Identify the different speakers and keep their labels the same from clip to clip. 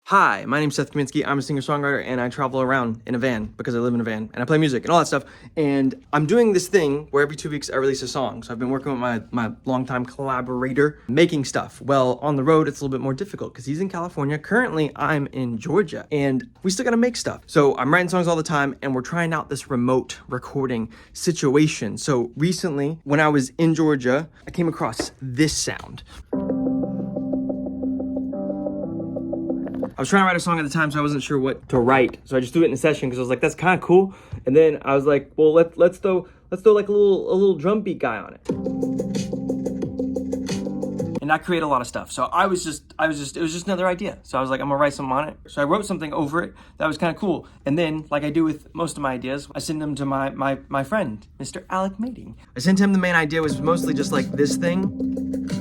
Speaker 1: Hi, my name's Seth Kaminsky. I'm a singer-songwriter and I travel around in a van because I live in a van and I play music and all that stuff. And I'm doing this thing where every 2 weeks I release a song. So I've been working with my longtime collaborator making stuff. Well, on the road, it's a little bit more difficult because he's in California. Currently, I'm in Georgia and we still gotta make stuff. So I'm writing songs all the time and we're trying out this remote recording situation. So recently, when I was in Georgia, I came across this sound. I was trying to write a song at the time, so I wasn't sure what to write. So I just threw it in a session because I was like, that's kind of cool. And then I was like, well, let's throw like a little drum beat guy on it. And that created a lot of stuff. So it was just another idea. So I was like, I'm gonna write something on it. So I wrote something over it that was kind of cool. And then, like I do with most of my ideas, I send them to my friend, Mr. Alec Mating. I sent him the main idea was mostly just like this thing,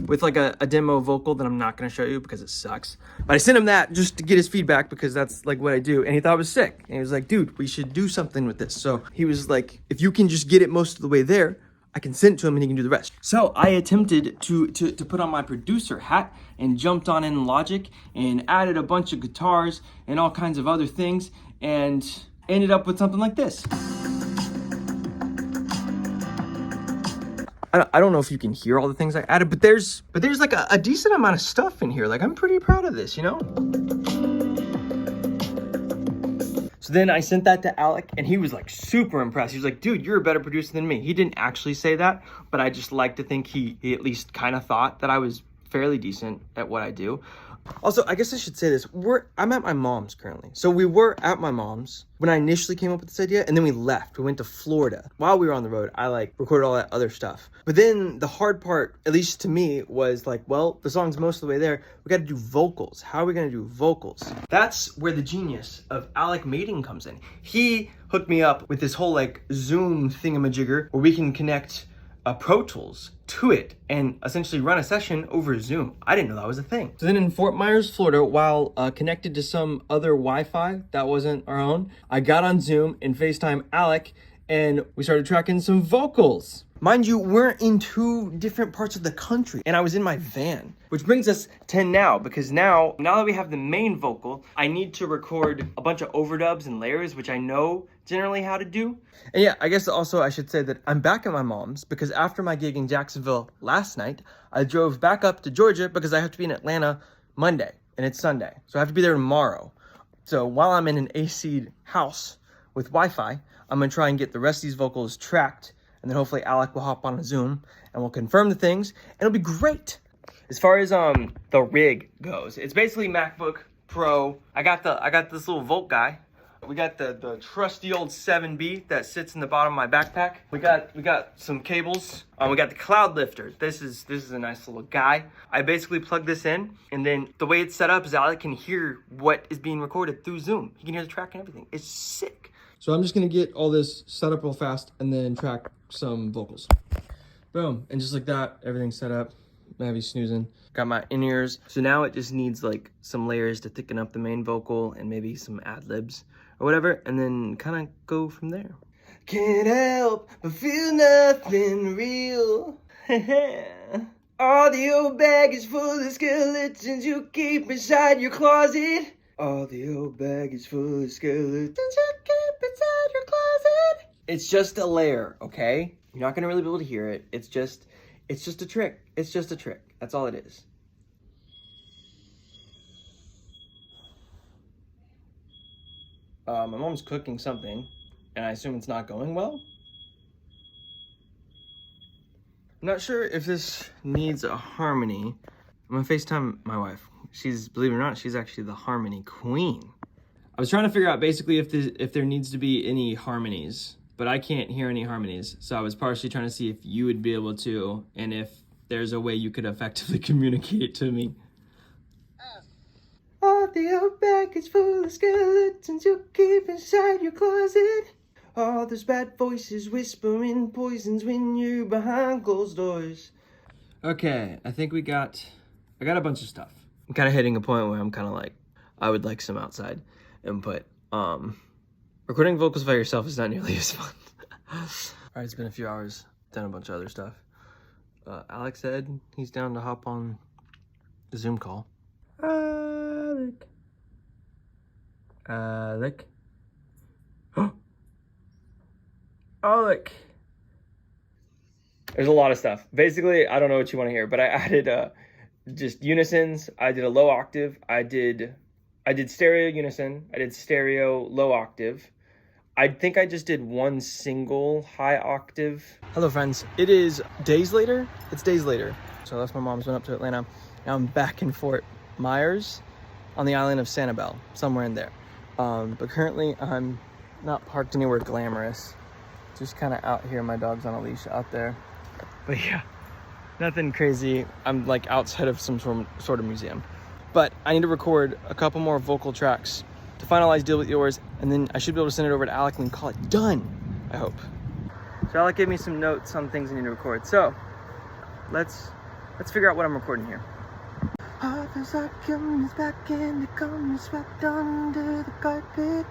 Speaker 1: with like a demo vocal that I'm not gonna show you because it sucks. But I sent him that just to get his feedback because that's like what I do. And he thought it was sick. And he was like, dude, we should do something with this. So he was like, if you can just get it most of the way there, I can send it to him and he can do the rest. So I attempted to put on my producer hat and jumped on in Logic and added a bunch of guitars and all kinds of other things and ended up with something like this. I don't know if you can hear all the things I added, but there's like a decent amount of stuff in here. Like, I'm pretty proud of this, you know? So then I sent that to Alec and he was like super impressed. He was like, dude, you're a better producer than me. He didn't actually say that, but I just like to think he at least kind of thought that I was fairly decent at what I do. Also, I guess I should say this. I'm at my mom's currently. So we were at my mom's when I initially came up with this idea, and then we left. We went to Florida. While we were on the road, I like recorded all that other stuff. But then the hard part, at least to me, was like, well, the song's most of the way there. We got to do vocals. How are we going to do vocals? That's where the genius of Alec Mating comes in. He hooked me up with this whole like Zoom thingamajigger where we can connect Pro Tools to it and essentially run a session over Zoom. I didn't know that was a thing. So then in Fort Myers, Florida, while connected to some other Wi-Fi that wasn't our own, I got on Zoom and FaceTime Alec and we started tracking some vocals. Mind you, we're in 2 different parts of the country and I was in my van, which brings us to now, because now that we have the main vocal, I need to record a bunch of overdubs and layers, which I know generally how to do. And yeah, I guess also I should say that I'm back at my mom's because after my gig in Jacksonville last night, I drove back up to Georgia because I have to be in Atlanta Monday and it's Sunday. So I have to be there tomorrow. So while I'm in an AC'd house with Wi-Fi, I'm gonna try and get the rest of these vocals tracked, and then hopefully Alec will hop on a Zoom and we'll confirm the things and it'll be great. As far as the rig goes, it's basically MacBook Pro. I got this little Volt guy. We got the trusty old 7B that sits in the bottom of my backpack. We got some cables. We got the cloud lifter. This is a nice little guy. I basically plug this in, and then the way it's set up is Alec can hear what is being recorded through Zoom. He can hear the track and everything. It's sick. So I'm just gonna get all this set up real fast and then track some vocals. Boom, and just like that, everything's set up. Maybe snoozing. Got my in-ears. So now it just needs like some layers to thicken up the main vocal and maybe some ad-libs or whatever, and then kind of go from there. Can't help but feel nothing real. All the old baggage full of skeletons you keep inside your closet. All the old baggage full of skeletons you keep inside your closet. It's just a layer, okay? You're not gonna really be able to hear it. It's just a trick. It's just a trick. That's all it is. My mom's cooking something, and I assume it's not going well. I'm not sure if this needs a harmony. I'm gonna FaceTime my wife. Believe it or not, she's actually the harmony queen. I was trying to figure out basically if there needs to be any harmonies, but I can't hear any harmonies. So I was partially trying to see if you would be able to, and if there's a way you could effectively communicate to me. All the old baggage full of skeletons you keep inside your closet. All those bad voices whispering poisons when you're behind closed doors. Okay, I think I got a bunch of stuff. I'm kind of hitting a point where I'm kind of like, I would like some outside input. Recording vocals by yourself is not nearly as fun. All right, it's been a few hours, done a bunch of other stuff. Alex said he's down to hop on the Zoom call. Alec. Alec. Oh, Alec. There's a lot of stuff. Basically, I don't know what you want to hear, but I added just unisons. I did a low octave. I did stereo unison. I did stereo low octave. I think I just did one single high octave. Hello, friends. It is days later. It's days later. So I left my mom's, went up to Atlanta. Now I'm back in Fort Myers on the island of Sanibel, somewhere in there. But currently I'm not parked anywhere glamorous. Just kind of out here. My dog's on a leash out there. But yeah, nothing crazy. I'm like outside of some sort of museum. But I need to record a couple more vocal tracks to finalize Deal With Yours, and then I should be able to send it over to Alec and call it done, I hope. So Alec gave me some notes on things I need to record. So let's figure out what I'm recording here. Back in the corner, swept under the carpet.